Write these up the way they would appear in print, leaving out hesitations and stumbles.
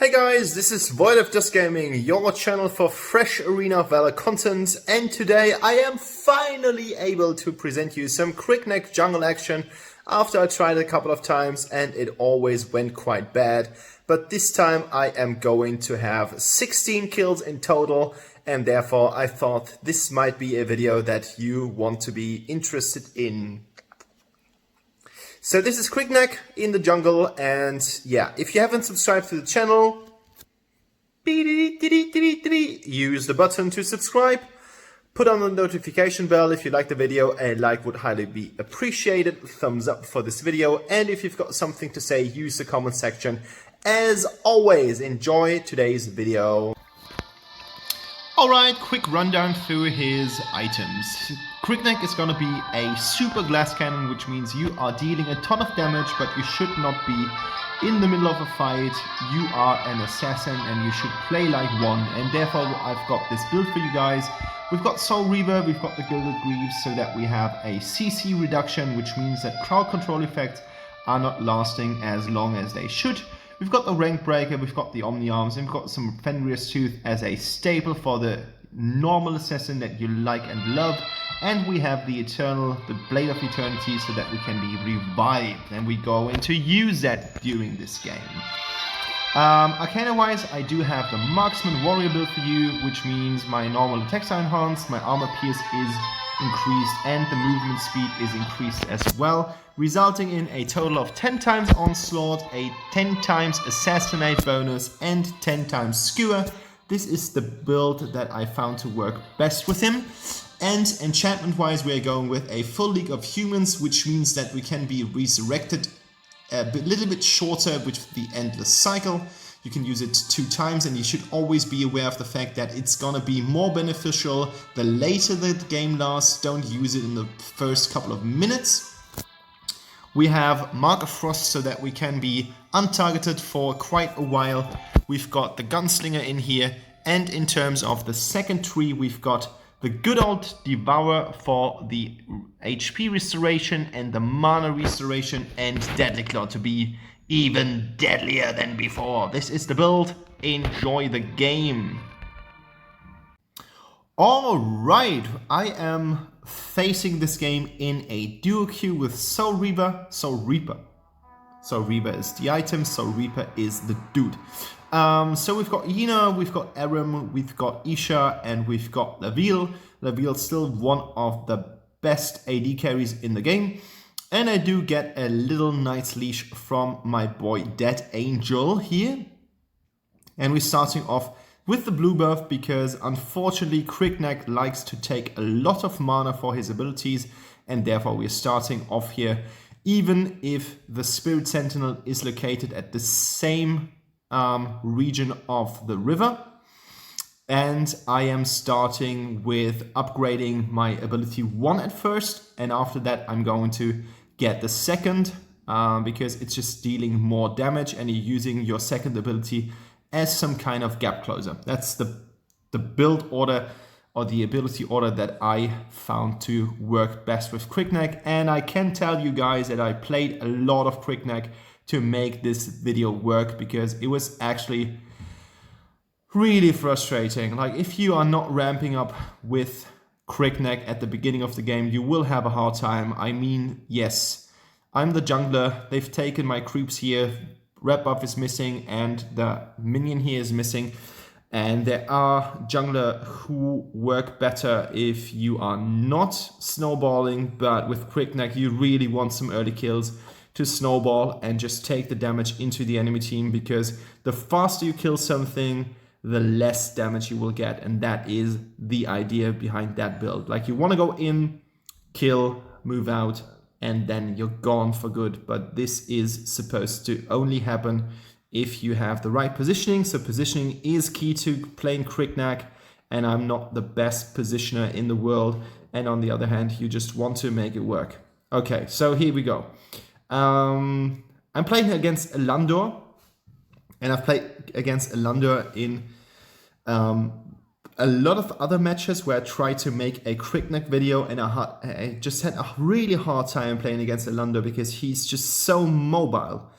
Hey guys, this is Void of Just Gaming, your channel for fresh Arena of Valor content, and today I am finally able to present you some Kriknak jungle action after I tried it a couple of times and it always went quite bad. But this time I am going to have 16 kills in total, and therefore I thought this might be a video that you want to be interested in. So this is Kriknak in the jungle, and yeah, if you haven't subscribed to the channel, use the button to subscribe, put on the notification bell if you like the video. A like would highly be appreciated, thumbs up for this video, and if you've got something to say, use the comment section. As always, enjoy today's video. Alright, quick rundown through his items. Kriknak is gonna be a super glass cannon, which means you are dealing a ton of damage, but you should not be in the middle of a fight. You are an assassin and you should play like one, and therefore I've got this build for you guys. We've got Soul Reaver, we've got the Gilded Greaves, so that we have a CC reduction, which means that crowd control effects are not lasting as long as they should. We've got the Rank Breaker, we've got the Omni Arms, and we've got some Fenrir's Tooth as a staple for the normal assassin that you like and love. And we have the Blade of Eternity, so that we can be revived, and we go in to use that during this game. Arcana-wise, I do have the Marksman Warrior build for you, which means my normal attacks are enhanced, my armor pierce is increased, and the movement speed is increased as well, resulting in a total of 10 times onslaught, a 10 times assassinate bonus, and 10 times skewer. This is the build that I found to work best with him. And enchantment wise, we are going with a full League of Humans, which means that we can be resurrected a little bit shorter with the Endless Cycle. You can use it 2 times, and you should always be aware of the fact that it's gonna be more beneficial the later the game lasts. Don't use it in the first couple of minutes. We have Mark of Frost, so that we can be untargeted for quite a while. We've got the Gunslinger in here, and in terms of the second tree, we've got the good old Devourer for the HP restoration and the mana restoration, and Deadly Claw to be even deadlier than before. This is the build. Enjoy the game. Alright, I am facing this game in a duo queue with Soul Reaver, Soul Reaper. Soul Reaver is the item, Soul Reaper is the dude. So we've got Yina, we've got Aram, we've got Isha, and we've got Laville. Laville's still one of the best AD carries in the game. And I do get a little Knight's Leash from my boy Dead Angel here. And we're starting off with the blue buff because unfortunately Kriknak likes to take a lot of mana for his abilities, and therefore we're starting off here even if the Spirit Sentinel is located at the same region of the river. And I am starting with upgrading my ability 1 at first, and after that I'm going to get the second because it's just dealing more damage, and you're using your second ability as some kind of gap closer. That's the build order or the ability order that I found to work best with Kriknak. And I can tell you guys that I played a lot of Kriknak to make this video work, because it was actually really frustrating. Like, if you are not ramping up with Kriknak at the beginning of the game, you will have a hard time. I mean, yes, I'm the jungler, they've taken my creeps here, red buff is missing, and the minion here is missing. And there are jungler who work better if you are not snowballing, but with Kriknak you really want some early kills to snowball and just take the damage into the enemy team, because the faster you kill something, the less damage you will get, and that is the idea behind that build. Like, you want to go in, kill, move out, and then you're gone for good. But this is supposed to only happen if you have the right positioning. So positioning is key to playing Kriknak, and I'm not the best positioner in the world, and on the other hand you just want to make it work. Okay, so here we go. I'm playing against Elandor, and I've played against Elandor in a lot of other matches where I tried to make a Kriknak video, and I just had a really hard time playing against Elandor because he's just so mobile.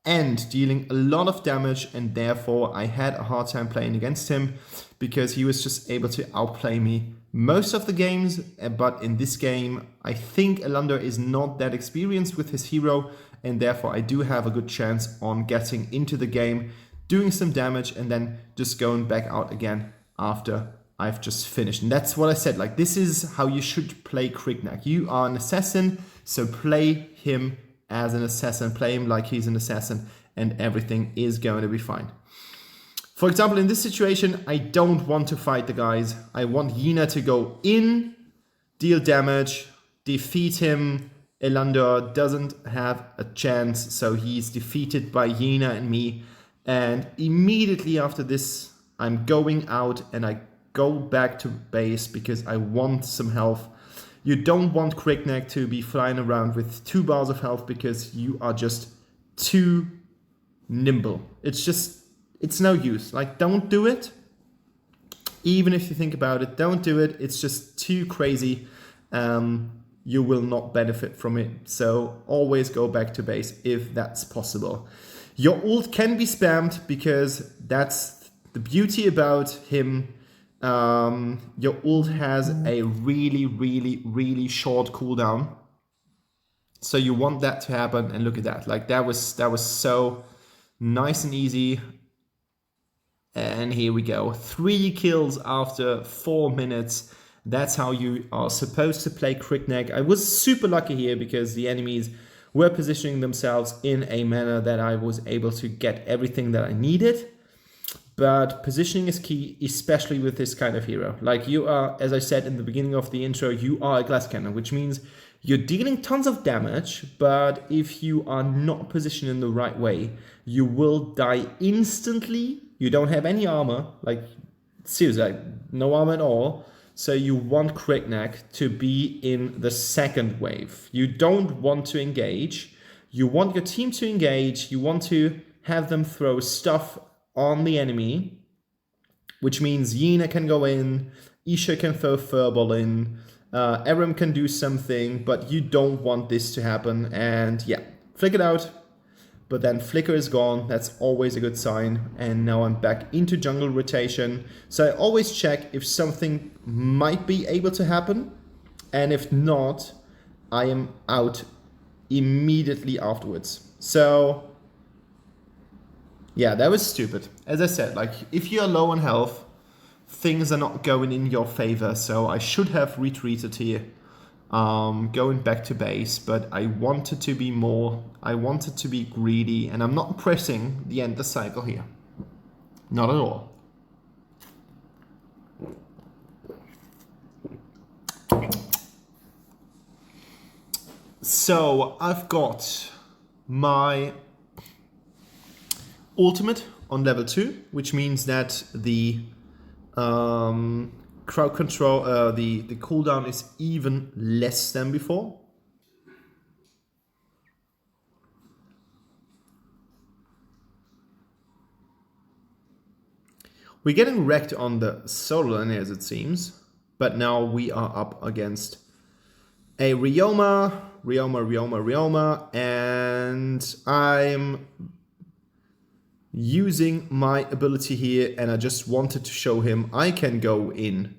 and dealing a lot of damage, and therefore I had a hard time playing against him because he was just able to outplay me most of the games. But in this game, I think Elander is not that experienced with his hero, and therefore I do have a good chance on getting into the game, doing some damage, and then just going back out again after I've just finished. And that's what I said, like, this is how you should play Kriknak. You are an assassin, so play him as an assassin, play him like he's an assassin, and everything is going to be fine. For example, in this situation, I don't want to fight the guys. I want Yina to go in, deal damage, defeat him. Elander doesn't have a chance, so he's defeated by Yina and me. And immediately after this, I'm going out and I go back to base because I want some health. You don't want Kriknak to be flying around with 2 bars of health because you are just too nimble. It's no use. Like, don't do it. Even if you think about it, don't do it. It's just too crazy. You will not benefit from it. So always go back to base if that's possible. Your ult can be spammed because that's the beauty about him. Your ult has a really short cooldown, so you want that to happen. And look at that, like that was so nice and easy. And here we go, 3 kills after 4 minutes. That's how you are supposed to play Kriknak. I was super lucky here because the enemies were positioning themselves in a manner that I was able to get everything that I needed. But positioning is key, especially with this kind of hero. Like, you are, as I said in the beginning of the intro, you are a glasscannon, which means you're dealing tons of damage, but if you are not positioned in the right way, you will die instantly. You don't have any armor, like seriously, like no armor at all. So you want Kriknak to be in the second wave. You don't want to engage. You want your team to engage. You want to have them throw stuff on the enemy, which means Yina can go in, Isha can throw Furball in, Aram can do something, but you don't want this to happen. And yeah, flick it out, but then flicker is gone. That's always a good sign. And now I'm back into jungle rotation. So I always check if something might be able to happen, and if not, I am out immediately afterwards. So yeah, that was stupid. As I said, like, if you're low on health, things are not going in your favor. So I should have retreated here, going back to base, but I wanted to be greedy, and I'm not pressing the endless cycle here. Not at all. So I've got my ultimate on level 2, which means that the crowd control, the cooldown is even less than before. We're getting wrecked on the solo lane, as it seems, but now we are up against a Ryoma, and I'm using my ability here, and I just wanted to show him I can go in.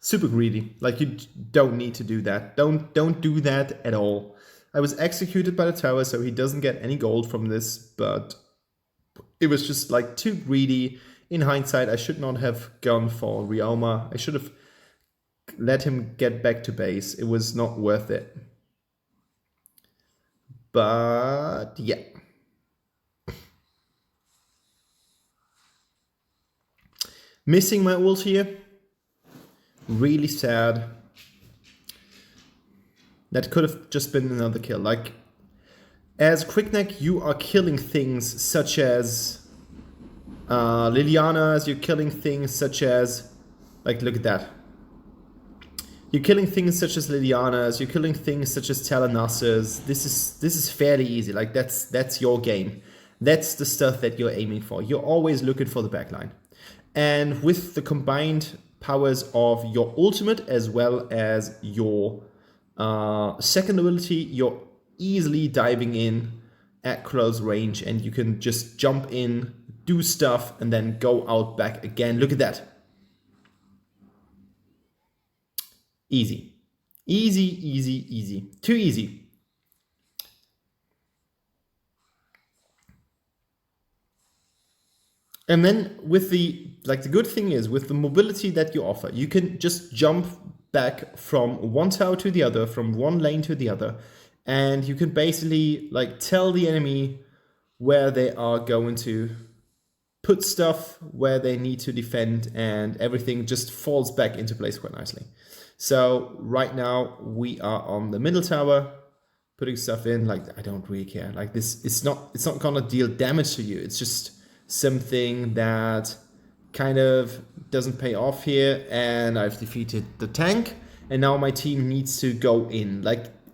Super greedy. Like, you don't need to do that. Don't do that at all. I was executed by the tower, so he doesn't get any gold from this, but it was just like too greedy. In hindsight, I should not have gone for Ryoma. I should have let him get back to base. It was not worth it. But yeah. Missing my ult here. Really sad. That could have just been another kill. Like, as Kriknak, you are killing things such as Lilianas, you're killing things such as, like, look at that. You're killing things such as Lilianas, you're killing things such as Talanasas. This is fairly easy. Like, that's your game. That's the stuff that you're aiming for. You're always looking for the backline. And with the combined powers of your ultimate as well as your second ability, you're easily diving in at close range, and you can just jump in, do stuff, and then go out back again. Look at that. Easy. Easy, easy, easy. Too easy. And then with the good thing is, with the mobility that you offer, you can just jump back from one tower to the other, from one lane to the other, and you can basically tell the enemy where they are going to put stuff, where they need to defend, and everything just falls back into place quite nicely. So right now we are on the middle tower, putting stuff in. I don't really care. This, it's not gonna deal damage to you. It's just something that kind of doesn't pay off here, and I've defeated the tank, and now my team needs to go in.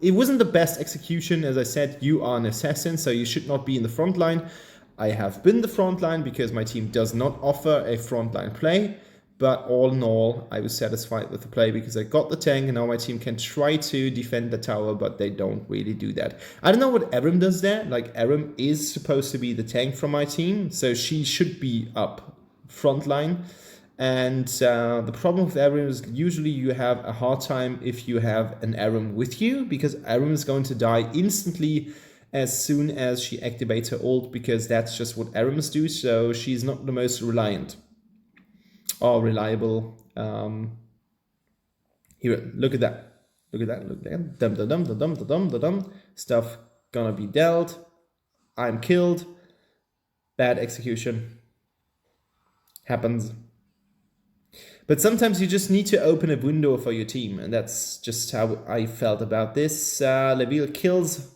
It wasn't the best execution. As I said, you are an assassin, so you should not be in the front line. I have been the front line because my team does not offer a frontline play, but all in all, I was satisfied with the play because I got the tank, and now my team can try to defend the tower, but they don't really do that. I don't know what Aram does there. Aram is supposed to be the tank from my team, so she should be up front line. And the problem with Aram is usually you have a hard time if you have an Aram with you, because Aram is going to die instantly as soon as she activates her ult, because that's just what Arams do. So she's not the most reliant or reliable. Here, look at that. Look at that. Look at that. Dum dum dum dum dum dum dum dum. Stuff gonna be dealt. I'm killed. Bad execution. Happens. But sometimes you just need to open a window for your team, and that's just how I felt about this. Laville kills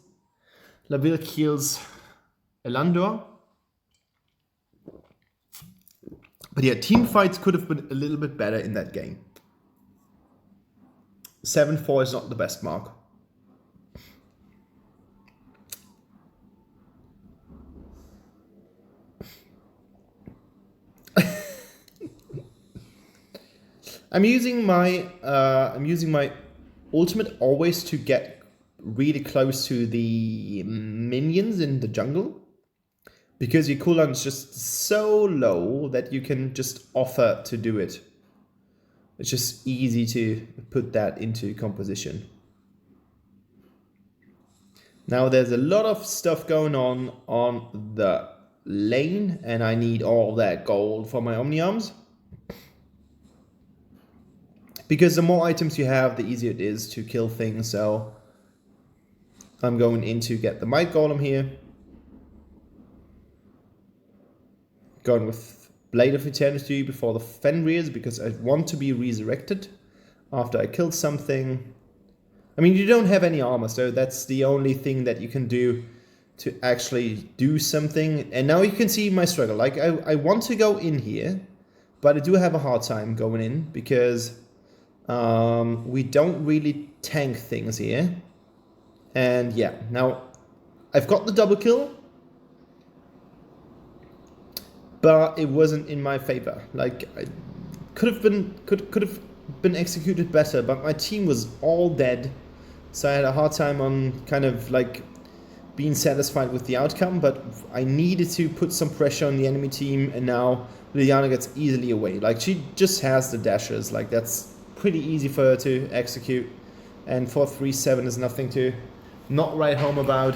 Elandor. But yeah, team fights could have been a little bit better in that game. 7-4 is not the best mark. I'm using my ultimate always to get really close to the minions in the jungle, because your cooldown is just so low that you can just offer to do it. It's just easy to put that into composition. Now there's a lot of stuff going on the lane, and I need all that gold for my Omni Arms. Because the more items you have, the easier it is to kill things. So I'm going in to get the Might Golem here. Going with Blade of Eternity before the Fenrir's, because I want to be resurrected after I killed something. I mean, you don't have any armor, so that's the only thing that you can do to actually do something. And now you can see my struggle. I want to go in here, but I do have a hard time going in because we don't really tank things here. And yeah, now I've got the double kill, but it wasn't in my favor. I could have been executed better, but my team was all dead, so I had a hard time on kind of being satisfied with the outcome. But I needed to put some pressure on the enemy team, and now Liliana gets easily away. She just has the dashes. That's pretty easy for her to execute, and 4-3-7 is nothing to not write home about.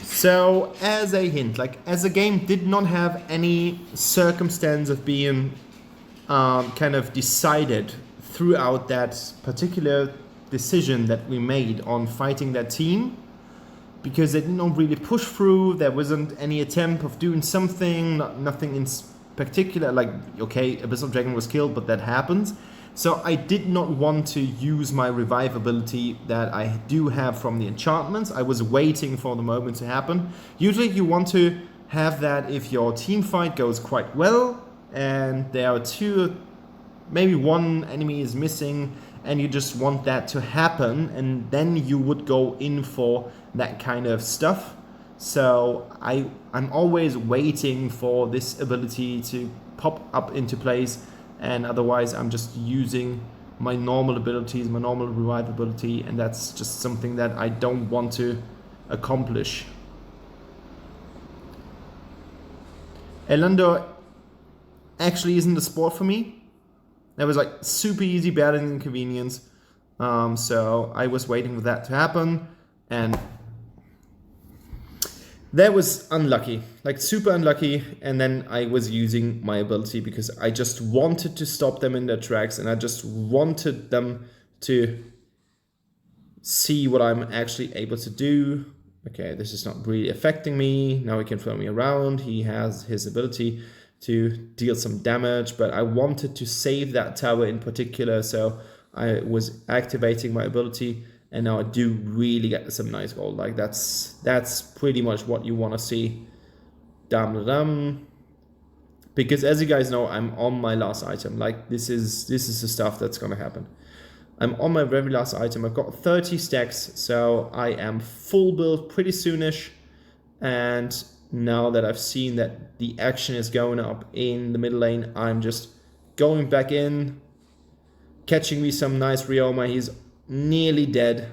So as a hint, as the game did not have any circumstance of being kind of decided throughout that particular decision that we made on fighting that team, because they did not really push through, there wasn't any attempt of doing something, nothing in particular. Okay, Abyssal Dragon was killed, but that happens. So I did not want to use my revive ability that I do have from the enchantments. I was waiting for the moment to happen. Usually you want to have that if your team fight goes quite well and there are two, maybe one enemy is missing, and you just want that to happen, and then you would go in for that kind of stuff. So I'm always waiting for this ability to pop up into place and otherwise I'm just using my normal abilities, my normal revive ability, and that's just something that I don't want to accomplish. Elundor actually isn't a sport for me. That was like super easy battling inconvenience. So I was waiting for that to happen, and that was unlucky, like super unlucky. And then I was using my ability because I just wanted to stop them in their tracks, and I just wanted them to see what I'm actually able to do. Okay, this is not really affecting me. Now he can throw me around. He has his ability to deal some damage, but I wanted to save that tower in particular, so I was activating my ability, and now I do really get some nice gold. Like that's pretty much what you want to see. Dum. Because as you guys know, I'm on my last item. Like this is the stuff that's gonna happen. I'm on my very last item. I've got 30 stacks, so I am full build pretty soonish. And now that I've seen that the action is going up in the middle lane, I'm just going back in, catching me some nice Ryoma. He's nearly dead.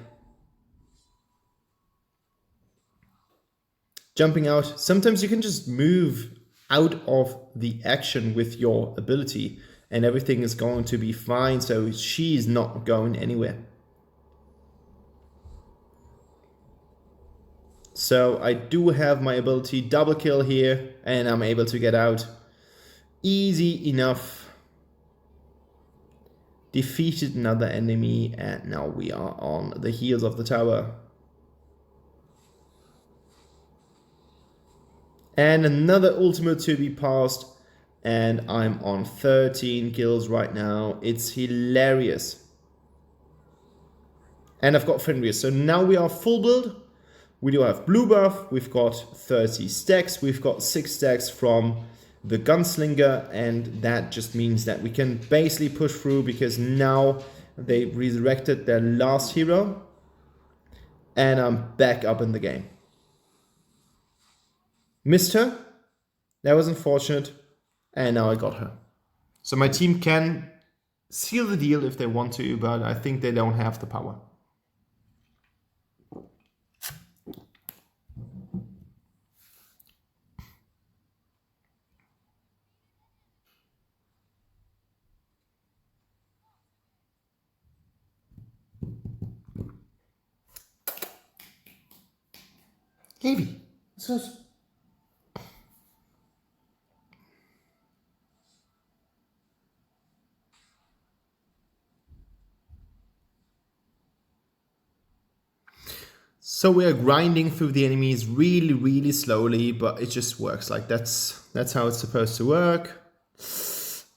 Jumping out. Sometimes you can just move out of the action with your ability, and everything is going to be fine, so she's not going anywhere. So I do have my ability double kill here, and I'm able to get out. Easy enough. Defeated another enemy, and now we are on the heels of the tower. And another ultimate to be passed. And I'm on 13 kills right now. It's hilarious. And I've got Fenrir. So now we are full build. We do have blue buff. We've got 30 stacks. We've got 6 stacks from the gunslinger. And that just means that we can basically push through, because now they resurrected their last hero. And I'm back up in the game. Missed her. That was unfortunate. And now I got her. So my team can seal the deal if they want to, but I think they don't have the power. Heavy. So we are grinding through the enemies really, really slowly, but it just works. Like that's how it's supposed to work.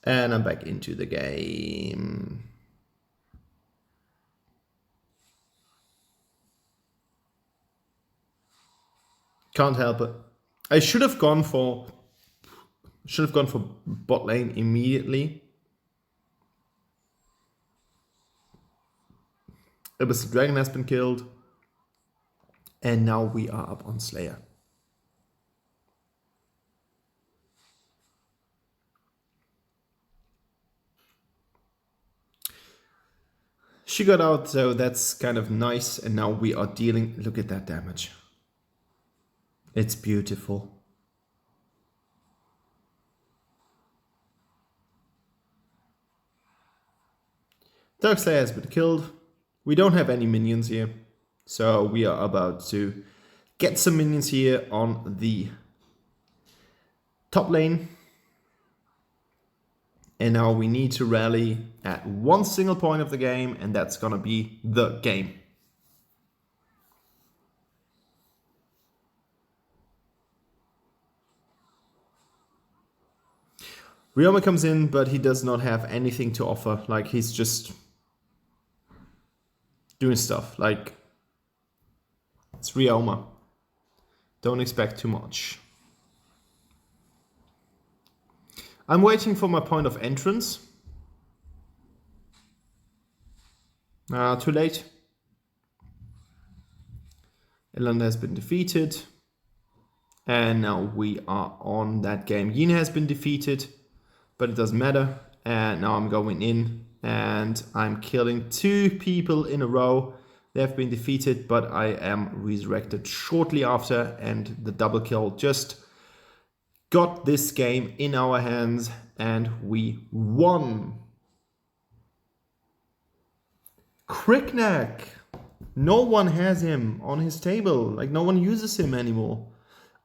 And I'm back into the game. Can't help it. I should have gone for bot lane immediately. It was the dragon has been killed. And now we are up on Slayer. She got out, so that's kind of nice. And now we are dealing, look at that damage. It's beautiful. Dark Slayer has been killed. We don't have any minions here. So we are about to get some minions here on the top lane. And now we need to rally at one single point of the game, and that's gonna be the game. Ryoma comes in, but he does not have anything to offer. Like, he's just doing stuff. Like, it's Ryoma. Don't expect too much. I'm waiting for my point of entrance. Too late. Elanda has been defeated. And now we are on that game. Yin has been defeated, but it doesn't matter. And now I'm going in and I'm killing 2 people in a row. They have been defeated, but I am resurrected shortly after, and the double kill just got this game in our hands and we won. Kriknak. No one has him on his table. Like, no one uses him anymore.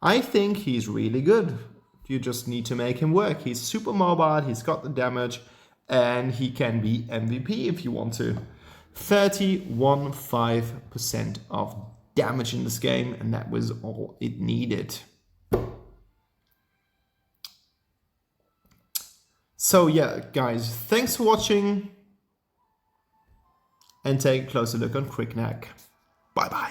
I think he's really good. You just need to make him work. He's super mobile, he's got the damage, and he can be MVP if you want to. 31.5% of damage in this game, and that was all it needed. So yeah, guys, thanks for watching, and take a closer look on Kriknak. Bye bye.